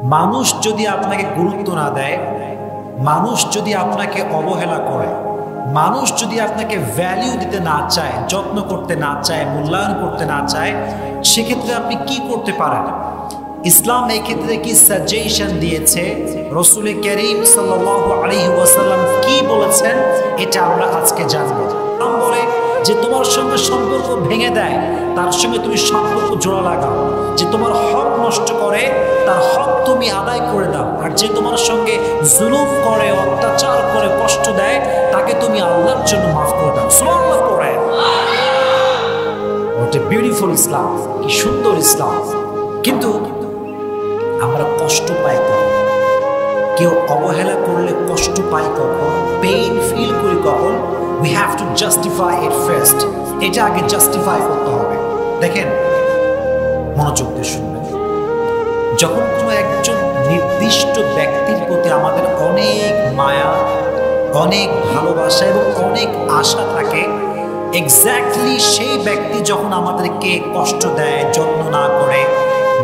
মানুষ যদি আপনাকে গুরুত্ব না দেয়, মানুষ যদি আপনাকে অবহেলা করে, মানুষ যদি আপনাকে ভ্যালিউ দিতে না চায়, যত্ন করতে না চায়, মূল্যায়ন করতে না চায়, সেক্ষেত্রে আপনি কি করতে পারেন? ইসলাম এই ক্ষেত্রে কি সাজেশন দিয়েছে, রাসূল করিম সাল্লাল্লাহু আলাইহি ওয়াসাল্লাম কি বলেছেন, এটা আমরা আজকে জানব। ইসলাম বলে যে তোমার সঙ্গে সম্পর্ক ভেঙে দেয় তার সঙ্গে তুমি সম্পর্ক জোড়া লাগাও, যে তোমার হক নষ্ট করে তার হক তুমি আদায় করে দাও, আর যে তোমার সঙ্গে জুলুম করে, অত্যাচার করে, কষ্ট দেয় তাকে তুমি আল্লাহর জন্য মাফ করে দাও। সুবহানাল্লাহ পড়ে। হোয়াট এ বিউটিফুল ইসলাম, কি সুন্দর ইসলাম। কিন্তু আমরা কষ্ট পাই কখন? কেউ অবহেলা করলে কষ্ট পাই কখন? পেইন ফিল করি কখন? We have to justify it first. এটা আগে জাস্টিফাই করতে হবে। দেখেন, মনোযোগ দিয়ে শুনবেন। যখন কোনো একজন নির্দিষ্ট ব্যক্তির প্রতি আমাদের অনেক মায়া, অনেক ভালোবাসা এবং অনেক আশা থাকে, এক্স্যাক্টলি সেই ব্যক্তি যখন আমাদেরকে কষ্ট দেয়, যত্ন না করে,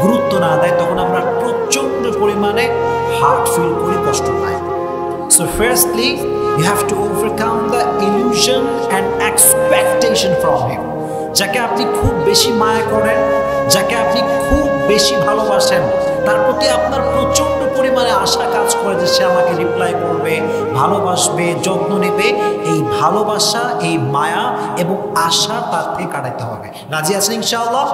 গুরুত্ব না দেয়, তখন আমরা প্রচন্ড পরিমাণে হার্ট ফিল করি, কষ্ট পাই। So firstly, you have to overcome the illusion and expectation from him. যাকে আপনি খুব বেশি মায়া করেন, যাকে আপনি খুব বেশি ভালোবাসেন, তার প্রতি আপনার প্রচন্ড পরিমাণে আশা কাজ করে যে সে আমাকে রিপ্লাই করবে, ভালোবাসবে, যত্ন নেবে। এই ভালোবাসা, এই মায়া এবং আশা তার থেকে কাটাতে হবে। রাজি আছেন ইনশাআল্লাহ?